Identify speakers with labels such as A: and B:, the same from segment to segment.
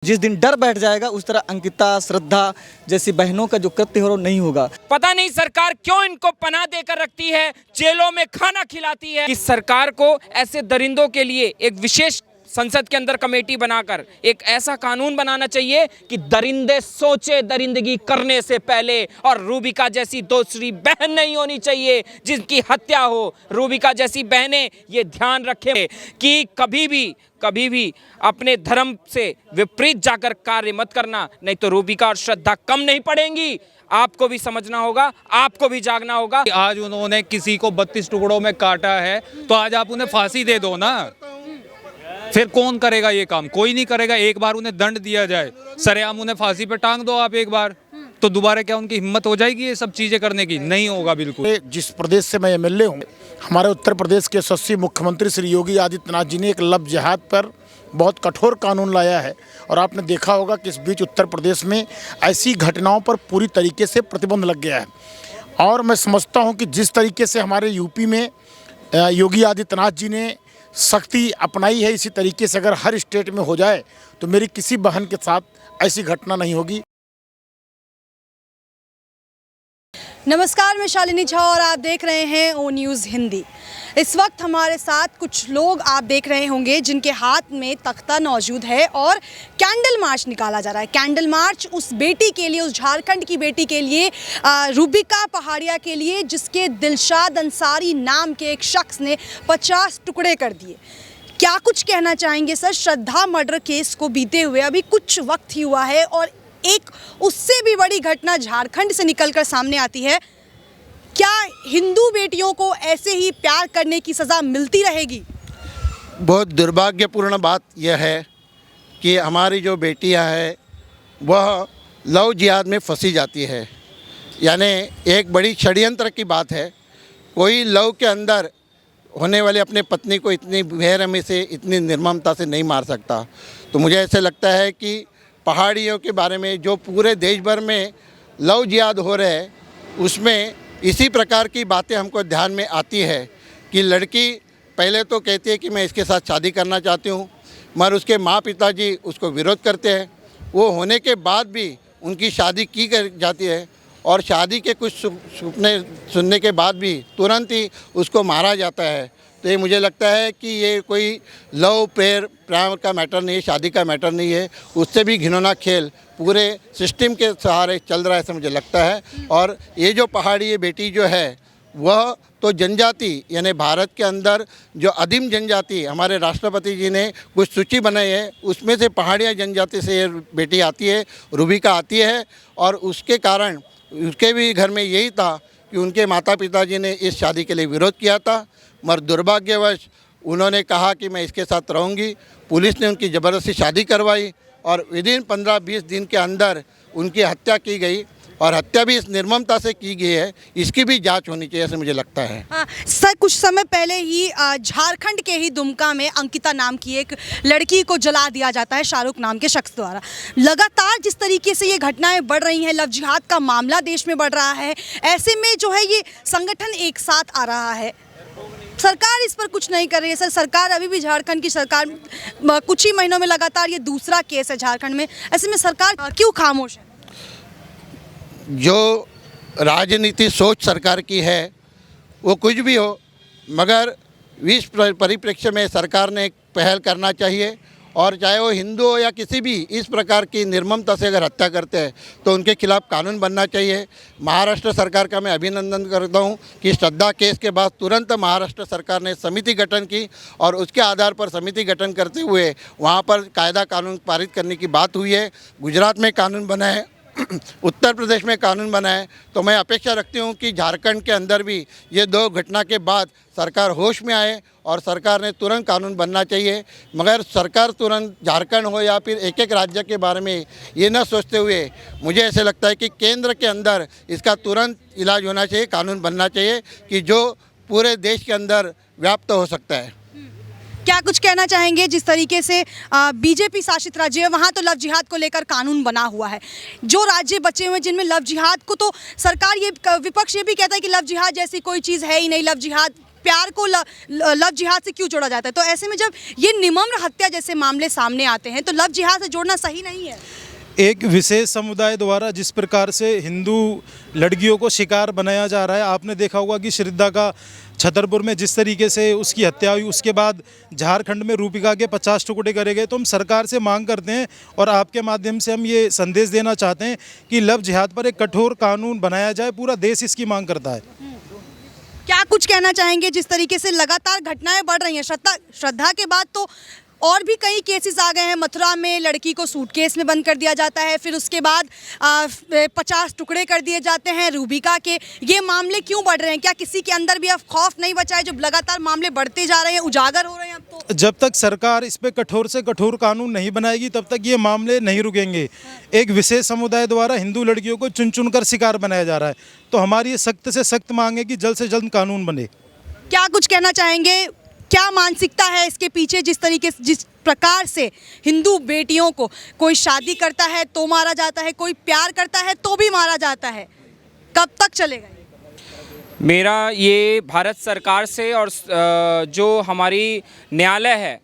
A: जिस दिन डर बैठ जाएगा उस तरह अंकिता, श्रद्धा जैसी बहनों का जो कृत्य हो नहीं होगा।
B: पता नहीं सरकार क्यों इनको पनाह देकर रखती है, जेलों में खाना खिलाती है। इस सरकार को ऐसे दरिंदों के लिए एक विशेष संसद के अंदर कमेटी बनाकर एक ऐसा कानून बनाना चाहिए कि दरिंदे सोचे दरिंदगी करने से पहले, और रूबिका जैसी दूसरी बहन नहीं होनी चाहिए जिनकी हत्या हो। रूबिका जैसी बहनें ये ध्यान रखें कि कभी भी अपने धर्म से विपरीत जाकर कार्य मत करना, नहीं तो रूबिका और श्रद्धा कम नहीं पड़ेंगी। आपको भी समझना होगा, आपको भी जागना होगा।
C: आज उन्होंने किसी को 32 टुकड़ों में काटा है तो आज आप उन्हें फांसी दे दो ना, फिर कौन करेगा ये काम? कोई नहीं करेगा। एक बार उन्हें दंड दिया जाए, सरेआम उन्हें फांसी पे टांग दो आप एक बार, तो दोबारा क्या उनकी हिम्मत हो जाएगी ये सब चीजें करने की? नहीं होगा बिल्कुल।
D: जिस प्रदेश से मैं एमएलए हूँ, हमारे उत्तर प्रदेश के यशस्वी मुख्यमंत्री श्री योगी आदित्यनाथ जी ने एक लव जिहाद पर बहुत कठोर कानून लाया है। और आपने देखा होगा कि इस बीच उत्तर प्रदेश में ऐसी घटनाओं पर पूरी तरीके से प्रतिबंध लग गया है। और मैं समझता हूँ कि जिस तरीके से हमारे यूपी में योगी आदित्यनाथ जी ने सख्ती अपनाई है, इसी तरीके से अगर हर स्टेट में हो जाए तो मेरी किसी बहन के साथ ऐसी घटना नहीं होगी।
E: नमस्कार, मैं शालिनी झा और आप देख रहे हैं ओ न्यूज़ हिंदी। इस वक्त हमारे साथ कुछ लोग आप देख रहे होंगे जिनके हाथ में तख्ता मौजूद है और कैंडल मार्च निकाला जा रहा है। कैंडल मार्च उस बेटी के लिए, उस झारखंड की बेटी के लिए, रूबिका पहाड़िया के लिए, जिसके दिलशाद अंसारी नाम के एक शख्स ने 50 टुकड़े कर दिए। क्या कुछ कहना चाहेंगे सर? श्रद्धा मर्डर केस को बीते हुए अभी कुछ वक्त ही हुआ है और एक उससे भी बड़ी घटना झारखंड से निकलकर सामने आती है। क्या हिंदू बेटियों को ऐसे ही प्यार करने की सज़ा मिलती रहेगी?
F: बहुत दुर्भाग्यपूर्ण बात यह है कि हमारी जो बेटियां हैं वह लव जिहाद में फंसी जाती है। यानी एक बड़ी षड्यंत्र की बात है। कोई लव के अंदर होने वाली अपने पत्नी को इतनी बेरहमी से, इतनी निर्ममता से नहीं मार सकता। तो मुझे ऐसे लगता है कि पहाड़ियों के बारे में जो पूरे देश भर में लव जिहाद हो रहे हैं, उसमें इसी प्रकार की बातें हमको ध्यान में आती है कि लड़की पहले तो कहती है कि मैं इसके साथ शादी करना चाहती हूँ, मगर उसके माँ पिताजी उसको विरोध करते हैं। वो होने के बाद भी उनकी शादी की जाती है और शादी के कुछ सपने सुनने के बाद भी तुरंत ही उसको मारा जाता है। तो ये मुझे लगता है कि ये कोई लव प्यार का मैटर नहीं है, शादी का मैटर नहीं है। उससे भी घिनौना खेल पूरे सिस्टम के सहारे चल रहा है ऐसा मुझे लगता है। और ये जो पहाड़ी बेटी जो है वह तो जनजाति, यानी भारत के अंदर जो आदिम जनजाति, हमारे राष्ट्रपति जी ने कुछ सूची बनाई है, उसमें से पहाड़िया जनजाति से ये बेटी आती है, रूबिका आती है। और उसके कारण उसके भी घर में यही था कि उनके माता पिताजी ने इस शादी के लिए विरोध किया था, मगर दुर्भाग्यवश उन्होंने कहा कि मैं इसके साथ रहूँगी। पुलिस ने उनकी ज़बरदस्ती शादी करवाई और विदिन 15-20 दिन के अंदर उनकी हत्या की गई। और हत्या भी इस निर्ममता से की गई है, इसकी भी जांच होनी चाहिए ऐसे मुझे लगता है।
E: सर, कुछ समय पहले ही झारखंड के ही दुमका में अंकिता नाम की एक लड़की को जला दिया जाता है शाहरुख नाम के शख्स द्वारा। लगातार जिस तरीके से ये घटनाएं बढ़ रही हैं, लव जिहाद का मामला देश में बढ़ रहा है, ऐसे में जो है ये संगठन एक साथ आ रहा है। सरकार इस पर कुछ नहीं कर रही है। सर, सरकार अभी भी, झारखंड की सरकार, कुछ ही महीनों में लगातार ये दूसरा केस है झारखंड में, ऐसे में सरकार क्यों खामोश है?
F: जो राजनीति सोच सरकार की है वो कुछ भी हो, मगर इस परिप्रेक्ष्य में सरकार ने एक पहल करना चाहिए। और चाहे वो हिंदू हो या किसी भी, इस प्रकार की निर्ममता से अगर हत्या करते हैं तो उनके खिलाफ कानून बनना चाहिए। महाराष्ट्र सरकार का मैं अभिनंदन करता हूं कि श्रद्धा केस के बाद तुरंत महाराष्ट्र सरकार ने समिति गठन की और उसके आधार पर समिति गठन करते हुए वहां पर कायदा कानून पारित करने की बात हुई है। गुजरात में कानून बना है, उत्तर प्रदेश में कानून बना है। तो मैं अपेक्षा रखती हूं कि झारखंड के अंदर भी ये दो घटना के बाद सरकार होश में आए और सरकार ने तुरंत कानून बनना चाहिए। मगर सरकार तुरंत झारखंड हो या फिर एक एक राज्य के बारे में ये न सोचते हुए मुझे ऐसे लगता है कि केंद्र के अंदर इसका तुरंत इलाज होना चाहिए, कानून बनना चाहिए कि जो पूरे देश के अंदर व्याप्त हो सकता है।
E: क्या कुछ कहना चाहेंगे? जिस तरीके से बीजेपी शासित राज्य है वहाँ तो लव जिहाद को लेकर कानून बना हुआ है, जो राज्य बचे हुए हैं जिनमें लव जिहाद को तो सरकार, ये विपक्ष ये भी कहता है कि लव जिहाद जैसी कोई चीज़ है ही नहीं, लव जिहाद प्यार को लव जिहाद से क्यों जोड़ा जाता है? तो ऐसे में जब ये निर्मम हत्या जैसे मामले सामने आते हैं तो लव जिहाद से जोड़ना सही नहीं है।
G: एक विशेष समुदाय द्वारा जिस प्रकार से हिंदू लड़कियों को शिकार बनाया जा रहा है, आपने देखा होगा कि श्रद्धा का छतरपुर में जिस तरीके से उसकी हत्या हुई, उसके बाद झारखंड में रूपिका के 50 टुकड़े करे गए। तो हम सरकार से मांग करते हैं और आपके माध्यम से हम ये संदेश देना चाहते हैं कि लव जिहाद पर एक कठोर कानून बनाया जाए। पूरा देश इसकी मांग करता है।
E: क्या कुछ कहना चाहेंगे जिस तरीके से लगातार घटनाएं बढ़ रही हैं? श्रद्धा के बाद तो और भी कई केसेस आ गए हैं। मथुरा में लड़की को सूटकेस में बंद कर दिया जाता है, फिर उसके बाद 50 टुकड़े कर दिए जाते हैं रूबिका के। ये मामले क्यों बढ़ रहे हैं? क्या किसी के अंदर भी अब खौफ नहीं बचा है? जब लगातार मामले बढ़ते जा रहे हैं, उजागर हो रहे हैं अब तो।
G: जब तक सरकार इस पे कठोर से कठोर कानून नहीं बनाएगी तब तक ये मामले नहीं रुकेंगे। एक विशेष समुदाय द्वारा हिंदू लड़कियों को चुन चुन कर शिकार बनाया जा रहा है। तो हमारी ये सख्त से सख्त मांग है कि जल्द से जल्द कानून बने।
E: क्या कुछ कहना चाहेंगे? क्या मानसिकता है इसके पीछे? जिस प्रकार से हिंदू बेटियों को कोई शादी करता है तो मारा जाता है, कोई प्यार करता है तो भी मारा जाता है, कब तक चलेगा?
B: मेरा ये भारत सरकार से और जो हमारी न्यायालय है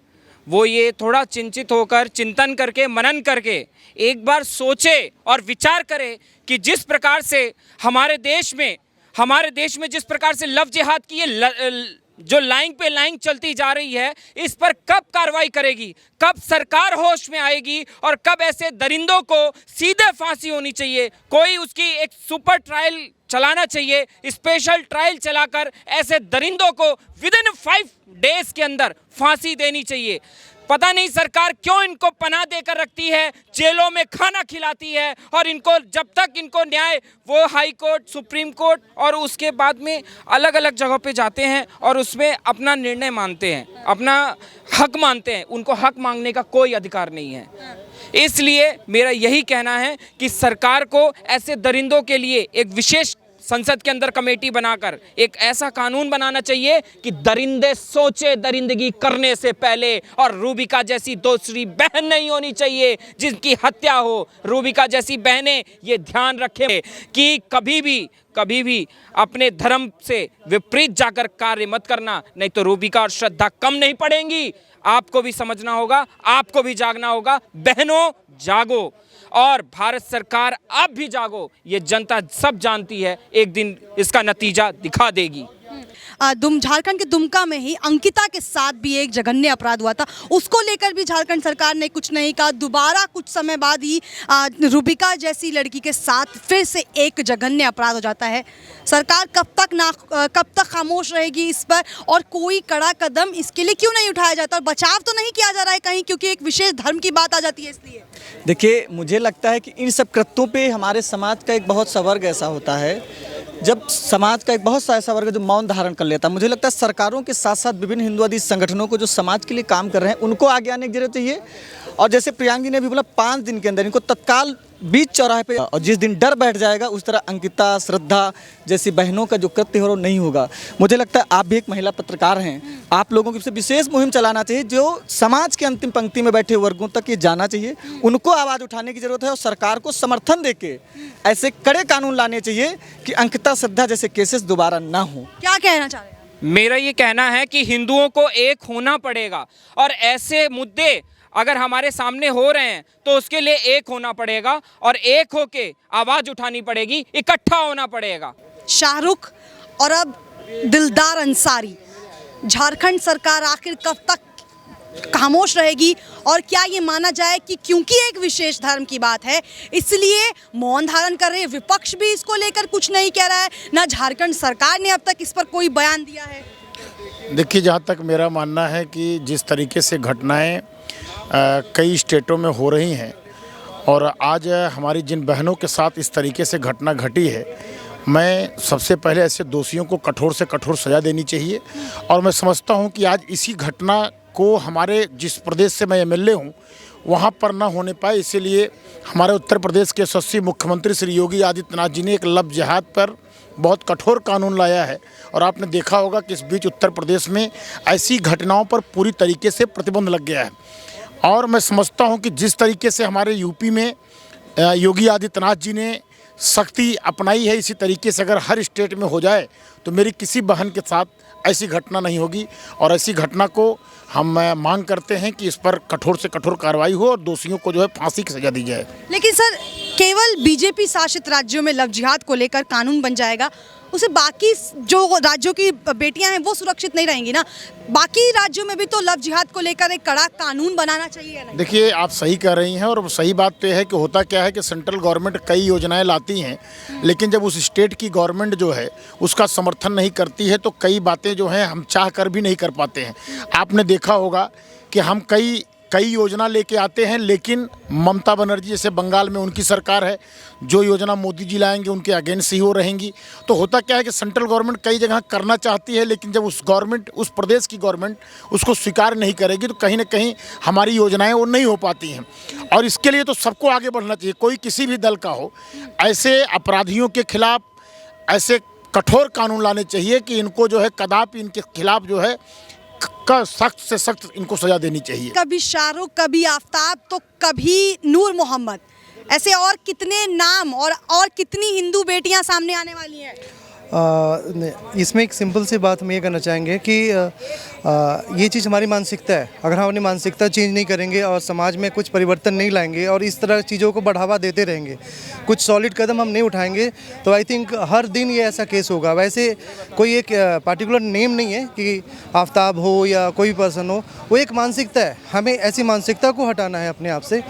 B: वो ये थोड़ा चिंतित होकर, चिंतन करके, मनन करके एक बार सोचे और विचार करे कि जिस प्रकार से हमारे देश में जिस प्रकार से लव जिहाद की ये जो लाइन पे लाइन चलती जा रही है, इस पर कब कार्रवाई करेगी, कब सरकार होश में आएगी और कब ऐसे दरिंदों को सीधे फांसी होनी चाहिए। कोई उसकी एक सुपर ट्रायल चलाना चाहिए, स्पेशल ट्रायल चलाकर ऐसे दरिंदों को विदिन 5 डेज के अंदर फांसी देनी चाहिए। पता नहीं सरकार क्यों इनको पनाह देकर रखती है, जेलों में खाना खिलाती है और इनको जब तक इनको न्याय वो हाई कोर्ट, सुप्रीम कोर्ट और उसके बाद में अलग अलग जगह पे जाते हैं और उसमें अपना निर्णय मानते हैं, अपना हक मानते हैं। उनको हक मांगने का कोई अधिकार नहीं है। इसलिए मेरा यही कहना है कि सरकार को ऐसे दरिंदों के लिए एक विशेष संसद के अंदर कमेटी बनाकर एक ऐसा कानून बनाना चाहिए कि दरिंदे सोचे दरिंदगी करने से पहले, और रूबिका जैसी दूसरी बहन नहीं होनी चाहिए जिनकी हत्या हो। रूबिका जैसी बहनें ये ध्यान रखें कि कभी भी अपने धर्म से विपरीत जाकर कार्य मत करना, नहीं तो रूबिका और श्रद्धा कम नहीं पड़ेंगी। आपको भी समझना होगा, आपको भी जागना होगा। बहनों जागो और भारत सरकार आप भी जागो। ये जनता सब जानती है, एक दिन इसका नतीजा दिखा देगी।
E: झारखंड के दुमका में ही अंकिता के साथ भी एक जघन्य अपराध हुआ था, उसको लेकर भी झारखंड सरकार ने कुछ नहीं कहा। दोबारा कुछ समय बाद ही रूबिका जैसी लड़की के साथ फिर से एक जघन्य अपराध हो जाता है। सरकार कब तक खामोश रहेगी इस पर, और कोई कड़ा कदम इसके लिए क्यों नहीं उठाया जाता? और बचाव तो नहीं किया जा रहा है कहीं, क्योंकि एक विशेष धर्म की बात आ जाती है इसलिए।
A: देखिए, मुझे लगता है कि इन सब कृत्यों पे हमारे समाज का एक बहुत सा वर्ग ऐसा होता है, जब समाज का एक बहुत सा ऐसा वर्ग जो मौन धारण कर लेता है। मुझे लगता है सरकारों के साथ साथ विभिन्न हिंदुवादी संगठनों को जो समाज के लिए काम कर रहे हैं उनको आगे आने की जरूरत चाहिए। और जैसे प्रियांक जी ने भी बोला, 5 दिन के अंदर इनको तत्काल बीच चौराहे पे, और जिस दिन डर बैठ जाएगा उस तरह अंकिता, श्रद्धा जैसी बहनों का जो कृत्य हो नहीं होगा। मुझे लगता है आप भी एक महिला पत्रकार हैं, आप लोगों की विशेष मुहिम चलाना चाहिए जो समाज के अंतिम पंक्ति में बैठे वर्गों तक ये जाना चाहिए। उनको आवाज़ उठाने की जरूरत है और सरकार को समर्थन देके ऐसे कड़े कानून लाने चाहिए कि अंकिता, श्रद्धा जैसे केसेस दोबारा ना हो।
E: क्या कहना चाह रहे हैं?
B: मेरा ये कहना है कि हिंदुओं को एक होना पड़ेगा और ऐसे मुद्दे अगर हमारे सामने हो रहे हैं तो उसके लिए एक होना पड़ेगा और एक होके आवाज उठानी पड़ेगी, इकट्ठा होना पड़ेगा।
E: शाहरुख और अब दिलदार अंसारी, झारखंड सरकार आखिर कब तक खामोश रहेगी? और क्या ये माना जाए कि क्योंकि एक विशेष धर्म की बात है इसलिए मौन धारण कर रहे हैं? विपक्ष भी इसको लेकर कुछ नहीं कह रहा है, ना झारखंड सरकार ने अब तक इस पर कोई बयान दिया है।
D: देखिए, जहाँ तक मेरा मानना है कि जिस तरीके से घटनाएं कई स्टेटों में हो रही हैं और आज हमारी जिन बहनों के साथ इस तरीके से घटना घटी है, मैं सबसे पहले ऐसे दोषियों को कठोर से कठोर सज़ा देनी चाहिए। और मैं समझता हूं कि आज इसी घटना को हमारे जिस प्रदेश से मैं एमएलए हूं वहां पर ना होने पाए, इसीलिए हमारे उत्तर प्रदेश के यशस्वी मुख्यमंत्री श्री योगी आदित्यनाथ जी ने एक लव जिहाद पर बहुत कठोर कानून लाया है। और आपने देखा होगा कि इस बीच उत्तर प्रदेश में ऐसी घटनाओं पर पूरी तरीके से प्रतिबंध लग गया है। और मैं समझता हूं कि जिस तरीके से हमारे यूपी में योगी आदित्यनाथ जी ने सख्ती अपनाई है, इसी तरीके से अगर हर स्टेट में हो जाए तो मेरी किसी बहन के साथ ऐसी घटना नहीं होगी। और ऐसी घटना को हम मांग करते हैं कि इस पर कठोर से कठोर कार्रवाई हो और दोषियों को जो है फांसी की सजा दी जाए।
E: लेकिन सर, केवल बीजेपी शासित राज्यों में लव जिहाद को लेकर कानून बन जाएगा, उसे बाकी जो राज्यों की बेटियां हैं वो सुरक्षित नहीं रहेंगी ना। बाकी राज्यों में भी तो लव जिहाद को लेकर एक कड़ा कानून बनाना चाहिए ना।
D: देखिए, आप सही कह रही हैं और सही बात तो है कि होता क्या है कि सेंट्रल गवर्नमेंट कई योजनाएं लाती हैं, लेकिन जब उस स्टेट की गवर्नमेंट जो है उसका समर्थन नहीं करती है तो कई बातें जो हैं हम चाह कर भी नहीं कर पाते हैं। आपने देखा होगा कि हम कई योजना लेके आते हैं, लेकिन ममता बनर्जी जैसे बंगाल में उनकी सरकार है, जो योजना मोदी जी लाएंगे उनके अगेंस्ट ही हो रहेंगी। तो होता क्या है कि सेंट्रल गवर्नमेंट कई जगह करना चाहती है, लेकिन जब उस प्रदेश की गवर्नमेंट उसको स्वीकार नहीं करेगी तो कहीं ना कहीं हमारी योजनाएं वो नहीं हो पाती हैं। और इसके लिए तो सबको आगे बढ़ना चाहिए, कोई किसी भी दल का हो। ऐसे अपराधियों के खिलाफ ऐसे कठोर कानून लाने चाहिए कि इनको जो है कदापि इनके खिलाफ जो है सख्त से सख्त इनको सजा देनी चाहिए।
E: कभी शाहरुख, कभी आफताब, तो कभी नूर मोहम्मद, ऐसे और कितने नाम और कितनी हिंदू बेटियां सामने आने वाली हैं।
H: इसमें एक सिंपल सी बात हम ये करना चाहेंगे कि ये चीज़ हमारी मानसिकता है। अगर हम अपनी मानसिकता चेंज नहीं करेंगे और समाज में कुछ परिवर्तन नहीं लाएंगे और इस तरह चीज़ों को बढ़ावा देते रहेंगे, कुछ सॉलिड कदम हम नहीं उठाएंगे, तो आई थिंक हर दिन ये ऐसा केस होगा। वैसे कोई एक पार्टिकुलर नेम नहीं है कि आफताब हो या कोई भी पर्सन हो, वो एक मानसिकता है। हमें ऐसी मानसिकता को हटाना है अपने आप से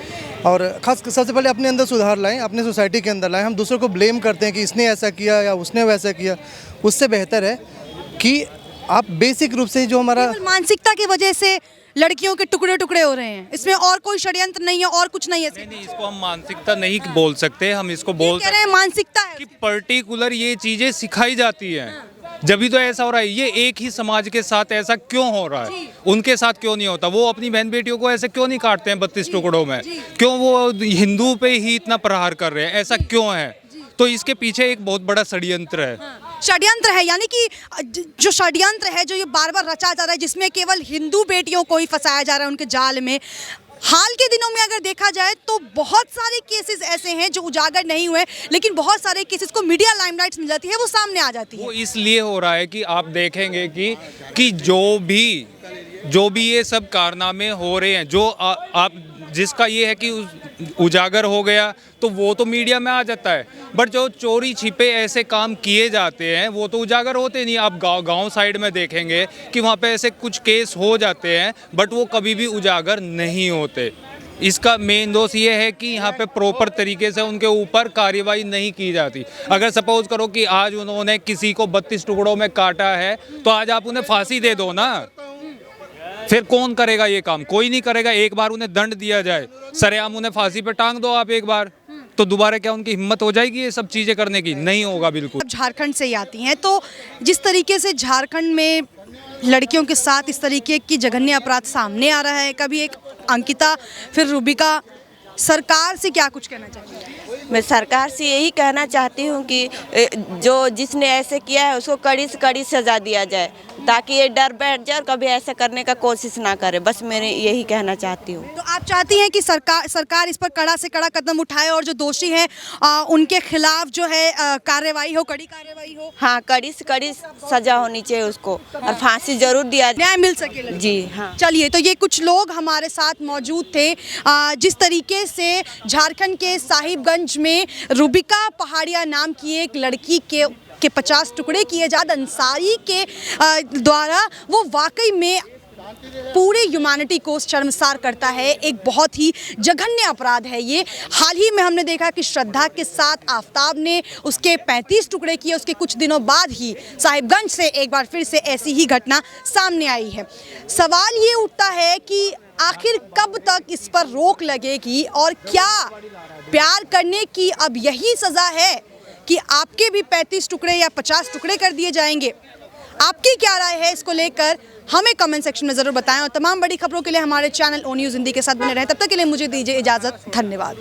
H: और खास सबसे पहले अपने अंदर सुधार लाएं, अपने सोसाइटी के अंदर लाएं। हम दूसरों को ब्लेम करते हैं कि इसने ऐसा किया या उसने वैसा किया, उससे बेहतर है कि आप बेसिक रूप से जो हमारा
E: मानसिकता की वजह से लड़कियों के टुकड़े टुकड़े हो रहे हैं, इसमें और कोई षड्यंत्र नहीं है और कुछ नहीं है।
C: नहीं, इसको हम मानसिकता नहीं बोल सकते, हम इसको बोल
E: कह रहे हैं मानसिकता है
C: कि पर्टिकुलर ये चीजें सिखाई जाती हैं। जब भी तो ऐसा हो रहा है, ये एक ही समाज के साथ ऐसा क्यों हो रहा है, उनके साथ क्यों नहीं होता? वो अपनी बहन बेटियों को ऐसे क्यों नहीं काटते हैं 32 टुकड़ों में? क्यों वो हिंदू पे ही इतना प्रहार कर रहे हैं, ऐसा क्यों है? तो इसके पीछे एक बहुत बड़ा षड्यंत्र है।
E: षड्यंत्र है, यानी कि जो षड्यंत्र है, जो ये बार बार रचा जा रहा है, जिसमें केवल हिंदू बेटियों को ही फंसाया जा रहा है उनके जाल में। हाल के दिनों में अगर देखा जाए तो बहुत सारे केसेस ऐसे हैं जो उजागर नहीं हुए, लेकिन बहुत सारे केसेस को मीडिया लाइमलाइट मिल जाती है, वो सामने आ जाती है।
C: वो इसलिए हो रहा है कि आप देखेंगे कि जो भी ये सब कारनामे हो रहे हैं, जो आप जिसका ये है कि उजागर हो गया तो वो तो मीडिया में आ जाता है, बट जो चोरी छिपे ऐसे काम किए जाते हैं वो तो उजागर होते नहीं। आप गांव साइड में देखेंगे कि वहाँ पे ऐसे कुछ केस हो जाते हैं, बट वो कभी भी उजागर नहीं होते। इसका मेन दोष ये है कि यहाँ पे प्रॉपर तरीके से उनके ऊपर कार्रवाई नहीं की जाती। अगर सपोज करो कि आज उन्होंने किसी को 32 टुकड़ों में काटा है, तो आज आप उन्हें फांसी दे दो ना, फिर कौन करेगा ये काम? कोई नहीं करेगा। एक बार उन्हें दंड दिया जाए, सरेआम उन्हें फांसी पे टांग दो आप एक बार, तो दोबारा क्या उनकी हिम्मत हो जाएगी ये सब चीजें करने की? नहीं होगा बिल्कुल।
E: झारखंड से ही आती हैं, तो जिस तरीके से झारखंड में लड़कियों के साथ इस तरीके की जघन्य अपराध सामने आ रहा है, कभी एक अंकिता फिर रूबिका, सरकार से क्या कुछ कहना चाहिए?
I: मैं सरकार से यही कहना चाहती हूँ कि जिसने ऐसे किया है उसको कड़ी से कड़ी सजा दिया जाए, ताकि ये डर बैठ जाए और कभी ऐसा करने का कोशिश ना करे। बस मैं यही कहना चाहती हूँ।
E: तो आप चाहती हैं कि सरकार इस पर कड़ा से कड़ा कदम उठाए और जो दोषी हैं उनके खिलाफ जो है कार्रवाई हो, कड़ी कार्रवाई हो?
I: हाँ, कड़ी से कड़ी सजा होनी चाहिए उसको और फांसी जरूर दिया जाए,
E: न्याय मिल सके।
I: जी हाँ।
E: चलिए, तो ये कुछ लोग हमारे साथ मौजूद थे। जिस तरीके से झारखंड के साहिबगंज में रूबिका पहाड़िया नाम की एक लड़की के 50 टुकड़े किए जाद अंसारी के द्वारा, वो वाकई में पूरे ह्यूमैनिटी को शर्मसार करता है। एक बहुत ही जघन्य अपराध है ये। हाल ही में हमने देखा कि श्रद्धा के साथ आफताब ने उसके 35 टुकड़े किए, उसके कुछ दिनों बाद ही साहिबगंज से एक बार फिर से ऐसी ही घटना सामने आई है। सवाल ये उठता है कि आखिर कब तक इस पर रोक लगेगी और क्या प्यार करने की अब यही सज़ा है कि आपके भी 35 टुकड़े या 50 टुकड़े कर दिए जाएंगे? आपकी क्या राय है इसको लेकर, हमें कमेंट सेक्शन में ज़रूर बताएं। और तमाम बड़ी खबरों के लिए हमारे चैनल ओ न्यूज़ हिंदी के साथ बने रहें। तब तक के लिए मुझे दीजिए इजाज़त। धन्यवाद।